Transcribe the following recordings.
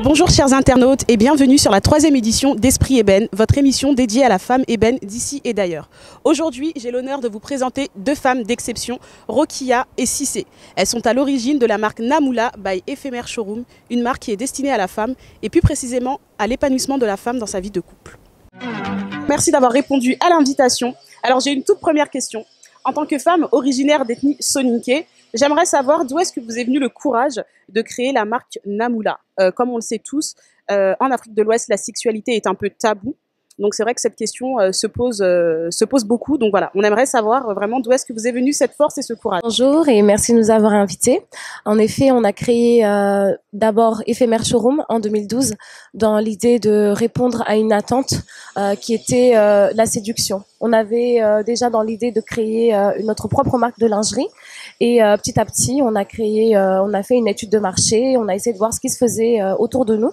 Bonjour chers internautes et bienvenue sur la 3e édition d'Esprit Ébène, votre émission dédiée à la femme ébène d'ici et d'ailleurs. Aujourd'hui, j'ai l'honneur de vous présenter deux femmes d'exception, Rokia et Cissé. Elles sont à l'origine de la marque Namoula by Éphémère Showroom, une marque qui est destinée à la femme et plus précisément à l'épanouissement de la femme dans sa vie de couple. Merci d'avoir répondu à l'invitation. Alors j'ai une toute première question. En tant que femme originaire d'ethnie Soninké, j'aimerais savoir d'où est-ce que vous est venu le courage de créer la marque Namoula. Comme on le sait tous, en Afrique de l'Ouest, la sexualité est un peu taboue. Donc c'est vrai que cette question se pose beaucoup. Donc voilà, on aimerait savoir vraiment d'où est-ce que vous est venue cette force et ce courage. Bonjour et merci de nous avoir invités. En effet, on a créé d'abord Éphémère Showroom en 2012 dans l'idée de répondre à une attente qui était la séduction. On avait déjà dans l'idée de créer notre propre marque de lingerie et petit à petit, on a fait une étude de marché, on a essayé de voir ce qui se faisait autour de nous.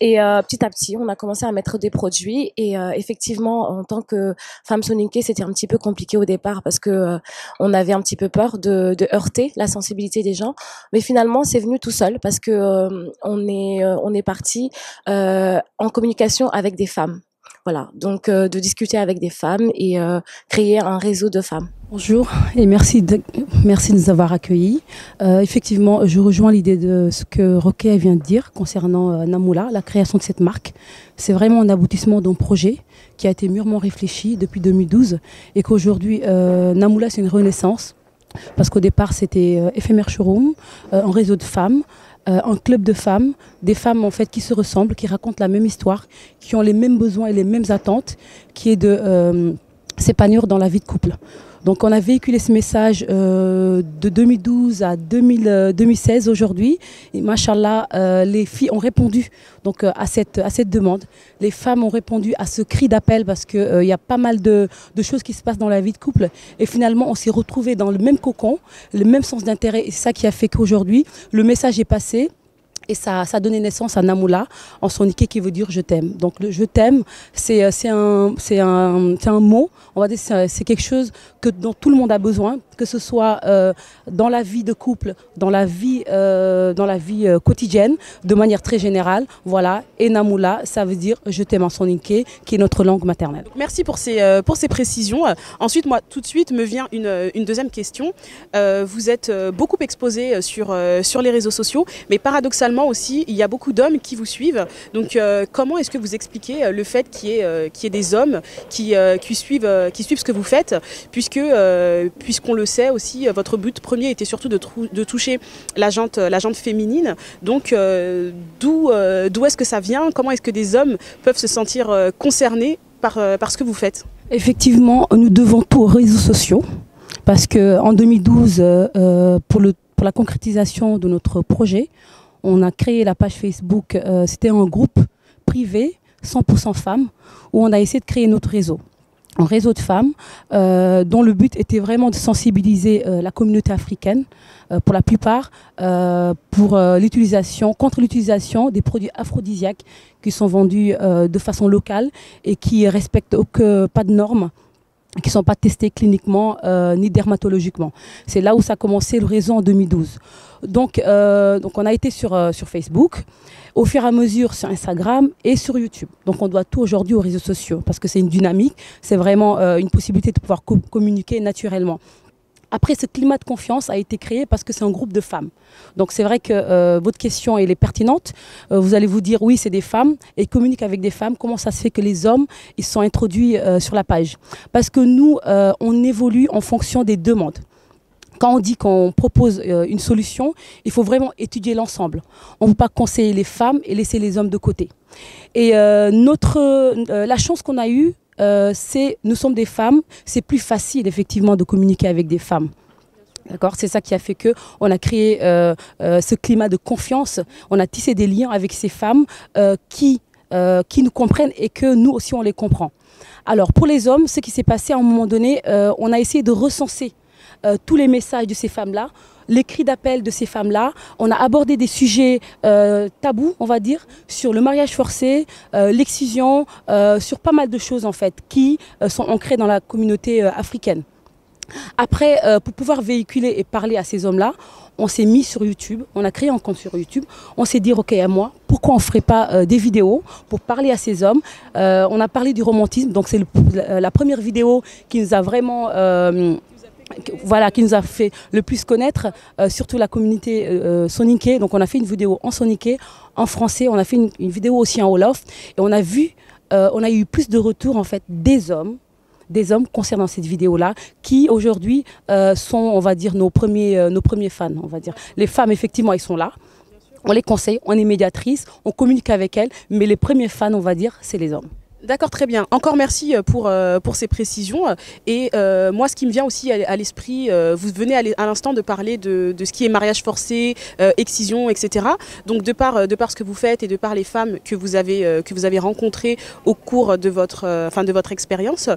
Et petit à petit, on a commencé à mettre des produits et effectivement, en tant que femme soninké, c'était un petit peu compliqué au départ parce que on avait un petit peu peur de heurter la sensibilité des gens. Mais finalement, c'est venu tout seul parce que on est parti en communication avec des femmes. Voilà, donc de discuter avec des femmes et créer un réseau de femmes. Bonjour et merci de nous avoir accueillis. Effectivement, je rejoins l'idée de ce que Rokia vient de dire concernant Namoula, la création de cette marque. C'est vraiment un aboutissement d'un projet qui a été mûrement réfléchi depuis 2012 et qu'aujourd'hui, Namoula, c'est une renaissance parce qu'au départ, c'était Éphémère Showroom, un réseau de femmes, un club de femmes, des femmes en fait qui se ressemblent, qui racontent la même histoire, qui ont les mêmes besoins et les mêmes attentes, qui est de s'épanouir dans la vie de couple. Donc on a véhiculé ce message de 2012 à 2016 aujourd'hui. Et machallah, les filles ont répondu donc, à cette demande. Les femmes ont répondu à ce cri d'appel parce qu'il y a pas mal de choses qui se passent dans la vie de couple. Et finalement, on s'est retrouvés dans le même cocon, le même sens d'intérêt. Et c'est ça qui a fait qu'aujourd'hui, le message est passé. Et ça a donné naissance à Namoula, en soninké qui veut dire je t'aime. Donc le je t'aime, c'est un mot, on va dire c'est quelque chose dont tout le monde a besoin, que ce soit dans la vie de couple, dans la vie quotidienne, de manière très générale. Voilà. Et Namoula, ça veut dire je t'aime en soninké, qui est notre langue maternelle. Donc, merci pour ces précisions. Ensuite, moi, tout de suite, me vient une deuxième question. Vous êtes beaucoup exposé sur les réseaux sociaux, mais paradoxalement aussi, il y a beaucoup d'hommes qui vous suivent. Donc, comment est-ce que vous expliquez le fait qu'il y ait des hommes qui suivent ce que vous faites, puisqu'on le sait aussi, votre but premier était surtout de toucher la jante féminine. Donc, d'où est-ce que ça vient? Comment est-ce que des hommes peuvent se sentir concernés par ce que vous faites? Effectivement, nous devons tout aux réseaux sociaux, parce qu'en 2012, pour la concrétisation de notre projet, on a créé la page Facebook, c'était un groupe privé, 100% femmes, où on a essayé de créer notre réseau. Un réseau de femmes dont le but était vraiment de sensibiliser la communauté africaine, pour la plupart, contre l'utilisation des produits aphrodisiaques qui sont vendus de façon locale et qui ne respectent pas de normes, qui ne sont pas testés cliniquement ni dermatologiquement. C'est là où ça a commencé le réseau en 2012. Donc on a été sur Facebook, au fur et à mesure sur Instagram et sur YouTube. Donc on doit tout aujourd'hui aux réseaux sociaux parce que c'est une dynamique, c'est vraiment une possibilité de pouvoir communiquer naturellement. Après, ce climat de confiance a été créé parce que c'est un groupe de femmes. Donc c'est vrai que votre question elle est pertinente. Vous allez vous dire oui, c'est des femmes et ils communiquent avec des femmes. Comment ça se fait que les hommes ils sont introduits sur la page? Parce que nous, on évolue en fonction des demandes. Quand on dit qu'on propose une solution, il faut vraiment étudier l'ensemble. On ne peut pas conseiller les femmes et laisser les hommes de côté. Et la chance qu'on a eue, nous sommes des femmes, c'est plus facile effectivement de communiquer avec des femmes. D'accord, c'est ça qui a fait qu'on a créé ce climat de confiance. On a tissé des liens avec ces femmes qui nous comprennent et que nous aussi on les comprend. Alors pour les hommes, ce qui s'est passé à un moment donné, on a essayé de recenser tous les messages de ces femmes-là, les cris d'appel de ces femmes-là. On a abordé des sujets tabous, on va dire, sur le mariage forcé, l'excision, sur pas mal de choses en fait, qui sont ancrées dans la communauté africaine. Après, pour pouvoir véhiculer et parler à ces hommes-là, on s'est mis sur YouTube, on a créé un compte sur YouTube, on s'est dit, ok, à moi, pourquoi on ne ferait pas des vidéos pour parler à ces hommes. On a parlé du romantisme, donc c'est la première vidéo qui nous a vraiment... voilà, qui nous a fait le plus connaître, surtout la communauté soniquée. Donc on a fait une vidéo en soniqué, en français, on a fait une vidéo aussi en wolof, et on a vu, on a eu plus de retours en fait des hommes concernant cette vidéo-là, qui aujourd'hui sont, on va dire, nos premiers fans, on va dire. Les femmes, effectivement, elles sont là. On les conseille, on est médiatrice, on communique avec elles, mais les premiers fans, on va dire, c'est les hommes. D'accord, très bien. Encore merci pour ces précisions. Et moi, ce qui me vient aussi à l'esprit, vous venez à l'instant de parler de ce qui est mariage forcé, excision, etc. Donc, de par ce que vous faites et de par les femmes que vous avez rencontrées au cours de votre expérience,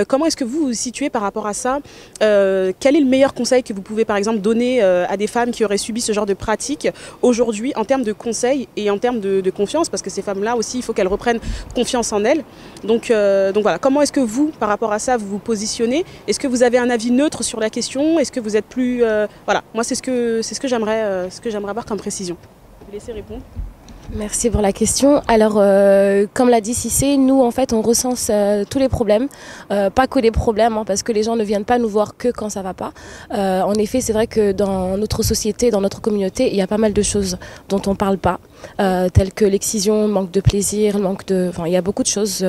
comment est-ce que vous vous situez par rapport à ça? Quel est le meilleur conseil que vous pouvez, par exemple, donner à des femmes qui auraient subi ce genre de pratique aujourd'hui en termes de conseils et en termes de confiance? Parce que ces femmes-là aussi, il faut qu'elles reprennent confiance en elles. Donc voilà, comment est-ce que vous, par rapport à ça, vous vous positionnez? Est-ce que vous avez un avis neutre sur la question? Est-ce que vous êtes plus... Voilà, moi c'est ce que j'aimerais avoir comme précision. Je vais vous laisser répondre. Merci pour la question. Alors, comme l'a dit Cissé, nous, en fait, on recense tous les problèmes, pas que les problèmes, hein, parce que les gens ne viennent pas nous voir que quand ça va pas. En effet, c'est vrai que dans notre société, dans notre communauté, il y a pas mal de choses dont on parle pas, telles que l'excision, le manque de plaisir, enfin, il y a beaucoup de choses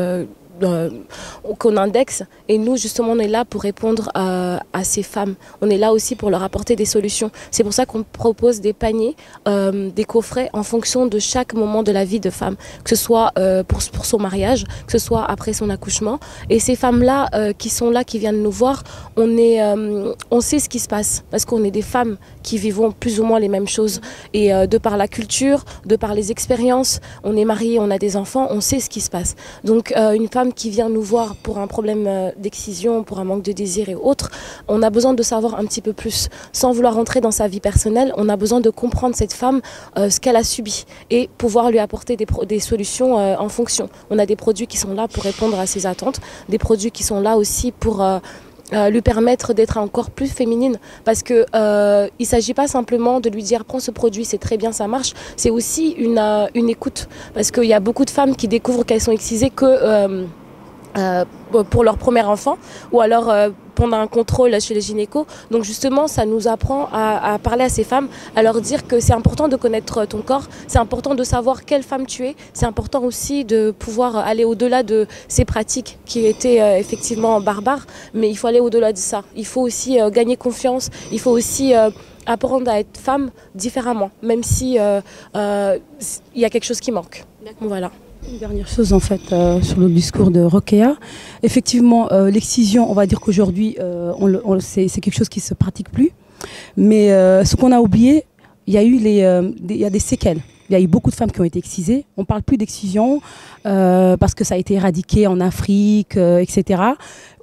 qu'on indexe, et nous justement on est là pour répondre à ces femmes, on est là aussi pour leur apporter des solutions. C'est pour ça qu'on propose des paniers, des coffrets en fonction de chaque moment de la vie de femme, que ce soit pour son mariage, que ce soit après son accouchement. Et ces femmes-là qui sont là, qui viennent nous voir, on sait ce qui se passe, parce qu'on est des femmes qui vivons plus ou moins les mêmes choses, et de par la culture, de par les expériences, on est mariés, on a des enfants, on sait ce qui se passe. Donc une femme qui vient nous voir pour un problème d'excision, pour un manque de désir et autres, on a besoin de savoir un petit peu plus. Sans vouloir rentrer dans sa vie personnelle, on a besoin de comprendre cette femme, ce qu'elle a subi, et pouvoir lui apporter des solutions en fonction. On a des produits qui sont là pour répondre à ses attentes, des produits qui sont là aussi pour... lui permettre d'être encore plus féminine, parce que il s'agit pas simplement de lui dire prends ce produit, c'est très bien, ça marche. C'est aussi une écoute, parce qu'il y a beaucoup de femmes qui découvrent qu'elles sont excisées que pour leur premier enfant, ou alors pendant un contrôle chez les gynécos. Donc justement, ça nous apprend à parler à ces femmes, à leur dire que c'est important de connaître ton corps, c'est important de savoir quelle femme tu es, c'est important aussi de pouvoir aller au-delà de ces pratiques qui étaient effectivement barbares, mais il faut aller au-delà de ça. Il faut aussi gagner confiance, il faut aussi apprendre à être femme différemment, même si y a quelque chose qui manque. Voilà. Une dernière chose en fait sur le discours de Rokhaya. Effectivement, l'excision, on va dire qu'aujourd'hui, c'est quelque chose qui ne se pratique plus. Mais ce qu'on a oublié, il y a eu il y a des séquelles. Il y a eu beaucoup de femmes qui ont été excisées. On ne parle plus d'excision parce que ça a été éradiqué en Afrique, etc.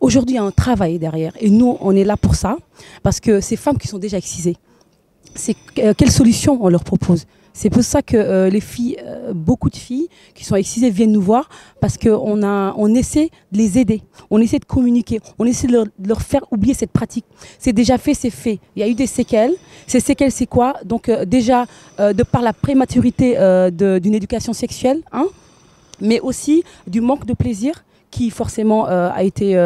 Aujourd'hui, il y a un travail derrière. Et nous, on est là pour ça. Parce que ces femmes qui sont déjà excisées, quelle solution on leur propose? C'est pour ça que les filles, beaucoup de filles qui sont excisées viennent nous voir, parce qu'on essaie de les aider, on essaie de communiquer, on essaie de leur faire oublier cette pratique. C'est déjà fait, c'est fait. Il y a eu des séquelles. Ces séquelles, c'est quoi? Donc déjà, de par la prématurité d'une éducation sexuelle, hein, mais aussi du manque de plaisir qui forcément a été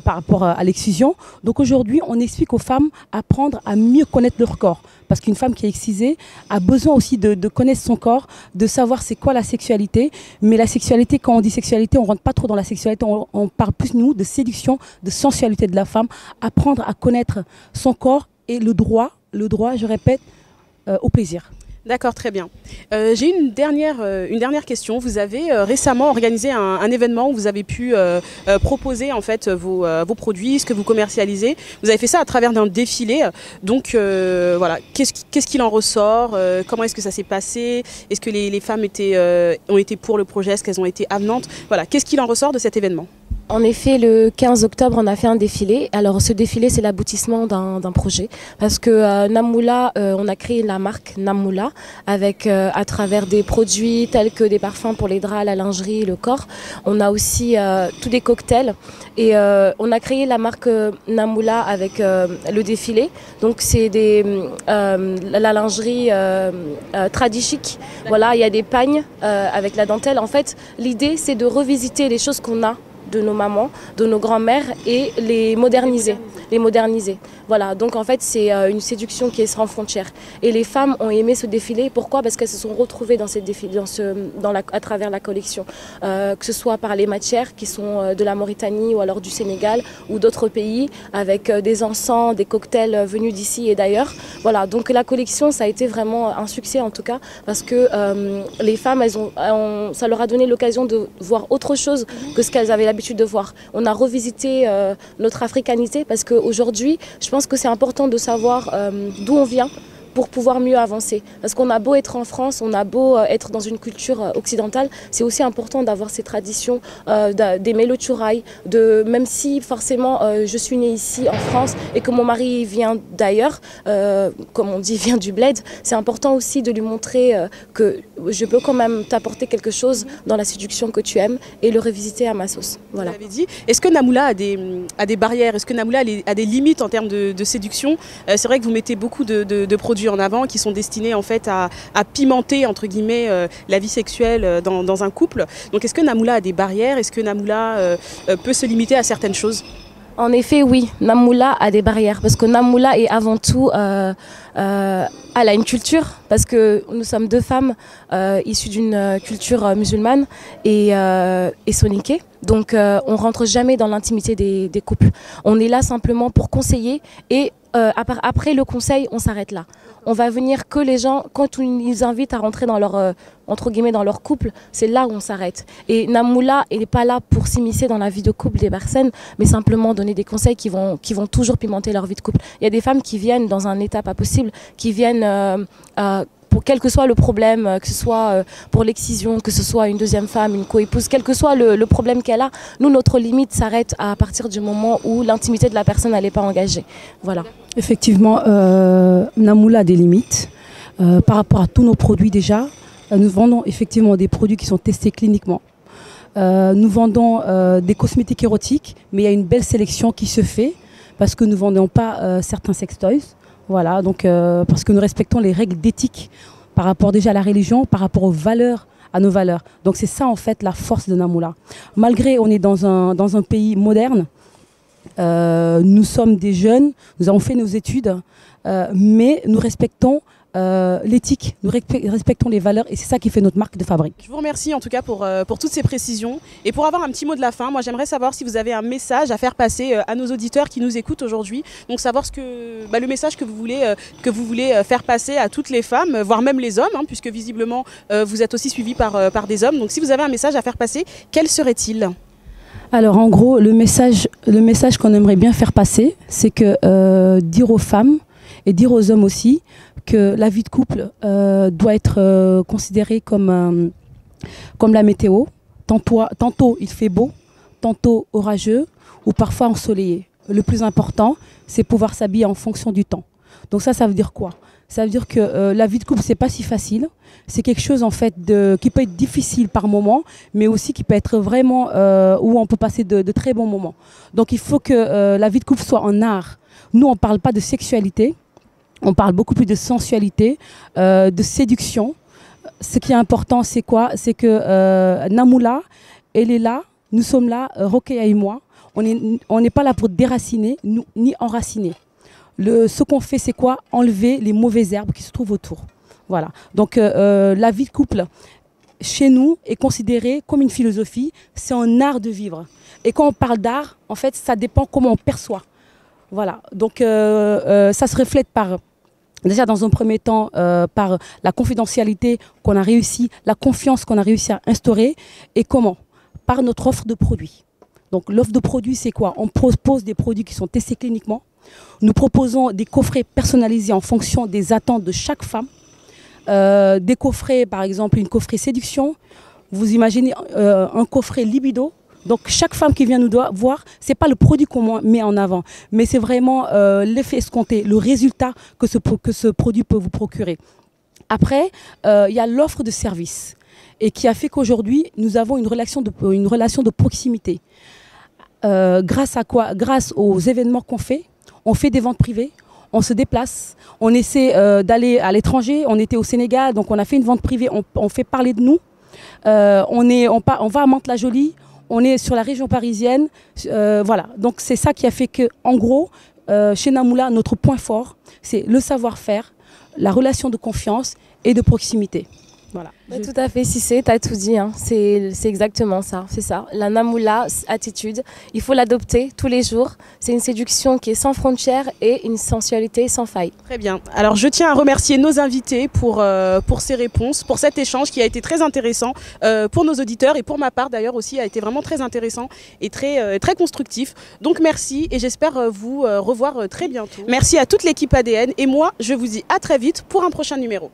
par rapport à l'excision. Donc aujourd'hui, on explique aux femmes apprendre à mieux connaître leur corps. Parce qu'une femme qui est excisée a besoin aussi de connaître son corps, de savoir c'est quoi la sexualité. Mais la sexualité, quand on dit sexualité, on ne rentre pas trop dans la sexualité, on parle plus, nous, de séduction, de sensualité de la femme. Apprendre à connaître son corps et le droit, je répète, au plaisir. D'accord, très bien. J'ai une dernière question. Vous avez récemment organisé un événement où vous avez pu proposer en fait vos produits, ce que vous commercialisez. Vous avez fait ça à travers d'un défilé. Donc voilà, qu'est-ce qu'il en ressort? Comment est-ce que ça s'est passé? Est-ce que les femmes ont été pour le projet? Est-ce qu'elles ont été avenantes? Voilà, qu'est-ce qu'il en ressort de cet événement? En effet, le 15 octobre, on a fait un défilé. Alors, ce défilé, c'est l'aboutissement d'un projet. Parce que Namoula, on a créé la marque Namoula avec, à travers des produits tels que des parfums pour les draps, la lingerie, le corps. On a aussi tous des cocktails. Et on a créé la marque Namoula avec le défilé. Donc, c'est la lingerie tradichic. Voilà, il y a des pagnes avec la dentelle. En fait, l'idée, c'est de revisiter les choses qu'on a de nos mamans, de nos grands-mères et les moderniser. Voilà, donc en fait c'est une séduction qui est sans frontières. Et les femmes ont aimé ce défilé. Pourquoi? Parce qu'elles se sont retrouvées dans cette défilé, à travers la collection. Que ce soit par les matières qui sont de la Mauritanie ou alors du Sénégal ou d'autres pays, avec des encens, des cocktails venus d'ici et d'ailleurs. Voilà, donc la collection ça a été vraiment un succès en tout cas, parce que les femmes, ça leur a donné l'occasion de voir autre chose que ce qu'elles avaient l'habitude de voir. On a revisité notre africanité, parce qu'aujourd'hui, je pense que c'est important de savoir d'où on vient pour pouvoir mieux avancer. Parce qu'on a beau être en France, on a beau être dans une culture occidentale, c'est aussi important d'avoir ces traditions, d'aimer le tchouraï, même si forcément je suis née ici en France et que mon mari vient d'ailleurs, comme on dit, vient du bled, c'est important aussi de lui montrer que je peux quand même t'apporter quelque chose dans la séduction que tu aimes et le revisiter à ma sauce. Voilà. Vous l'avez dit. Est-ce que Namoula a des barrières? Est-ce que Namoula a des limites en termes de séduction? C'est vrai que vous mettez beaucoup de produits en avant qui sont destinés en fait à pimenter entre guillemets la vie sexuelle dans un couple. Donc est-ce que Namoula a des barrières? Est-ce que Namoula peut se limiter à certaines choses? En effet, oui, Namoula a des barrières parce que Namoula est avant tout, elle a une culture, parce que nous sommes deux femmes issues d'une culture musulmane et soniquée. Donc on rentre jamais dans l'intimité des couples. On est là simplement pour conseiller et après le conseil, on s'arrête là. On va venir que les gens, quand on les invite à rentrer dans leur, entre guillemets, dans leur couple, c'est là où on s'arrête. Et Namoula n'est pas là pour s'immiscer dans la vie de couple des personnes, mais simplement donner des conseils qui vont toujours pimenter leur vie de couple. Il y a des femmes qui viennent dans un état pas possible, qui viennent pour quel que soit le problème, que ce soit pour l'excision, que ce soit une deuxième femme, une coépouse, quel que soit le problème qu'elle a, nous, notre limite s'arrête à partir du moment où l'intimité de la personne n'est pas engagée. Voilà. Effectivement, Namoula a des limites par rapport à tous nos produits déjà. Nous vendons effectivement des produits qui sont testés cliniquement. Nous vendons des cosmétiques érotiques, mais il y a une belle sélection qui se fait parce que nous ne vendons pas certains sextoys. Voilà, donc parce que nous respectons les règles d'éthique par rapport déjà à la religion, par rapport aux valeurs, à nos valeurs. Donc c'est ça en fait la force de Namoula. Malgré on est dans un pays moderne, nous sommes des jeunes, nous avons fait nos études, mais nous respectons l'éthique, nous respectons les valeurs et c'est ça qui fait notre marque de fabrique. Je vous remercie en tout cas pour toutes ces précisions. Et pour avoir un petit mot de la fin, moi j'aimerais savoir si vous avez un message à faire passer à nos auditeurs qui nous écoutent aujourd'hui. Donc savoir le message que vous voulez faire passer à toutes les femmes, voire même les hommes, hein, puisque visiblement vous êtes aussi suivis par des hommes. Donc si vous avez un message à faire passer, quel serait-il ? Alors en gros, le message qu'on aimerait bien faire passer, c'est que dire aux femmes et dire aux hommes aussi que la vie de couple doit être considérée comme la météo. Tantôt il fait beau, tantôt orageux ou parfois ensoleillé. Le plus important, c'est pouvoir s'habiller en fonction du temps. Donc ça veut dire quoi ? Ça veut dire que la vie de couple, c'est pas si facile. C'est quelque chose en fait qui peut être difficile par moment, mais aussi qui peut être vraiment où on peut passer de très bons moments. Donc il faut que la vie de couple soit en art. Nous, on ne parle pas de sexualité, on parle beaucoup plus de sensualité, de séduction. Ce qui est important, c'est quoi? C'est que Namoula, elle est là, nous sommes là, Rokhaya et moi. On n'est pas là pour déraciner ni enraciner. Ce qu'on fait, c'est quoi? Enlever les mauvaises herbes qui se trouvent autour. Voilà. Donc la vie de couple, chez nous, est considérée comme une philosophie. C'est un art de vivre. Et quand on parle d'art, en fait, ça dépend comment on perçoit. Voilà. Donc ça se reflète déjà dans un premier temps par la confidentialité qu'on a réussi, la confiance qu'on a réussi à instaurer. Et comment? Par notre offre de produits. Donc l'offre de produits, c'est quoi? On propose des produits qui sont testés cliniquement. Nous proposons des coffrets personnalisés en fonction des attentes de chaque femme. Des coffrets, par exemple, une coffret séduction. Vous imaginez un coffret libido, Donc chaque femme qui vient nous voir, c'est pas le produit qu'on met en avant, mais c'est vraiment l'effet escompté, le résultat que ce produit peut vous procurer. Après, il y a l'offre de service et qui a fait qu'aujourd'hui, nous avons une relation de proximité. Grâce à quoi? Grâce aux événements qu'on fait. On fait des ventes privées, on se déplace, on essaie d'aller à l'étranger. On était au Sénégal, donc on a fait une vente privée, on fait parler de nous. On va à Mantes-la-Jolie, on est sur la région parisienne. Voilà, donc c'est ça qui a fait que, en gros, chez Namoula, notre point fort, c'est le savoir-faire, la relation de confiance et de proximité. Voilà. Tout à fait, Cissé, tu as tout dit, hein. C'est exactement ça, c'est ça. La Namoula attitude, il faut l'adopter tous les jours. C'est une séduction qui est sans frontières et une sensualité sans faille. Très bien. Alors je tiens à remercier nos invités pour ces réponses, pour cet échange qui a été très intéressant pour nos auditeurs et pour ma part d'ailleurs aussi a été vraiment très intéressant et très constructif. Donc merci et j'espère vous revoir très bientôt. Merci à toute l'équipe ADN et moi je vous dis à très vite pour un prochain numéro.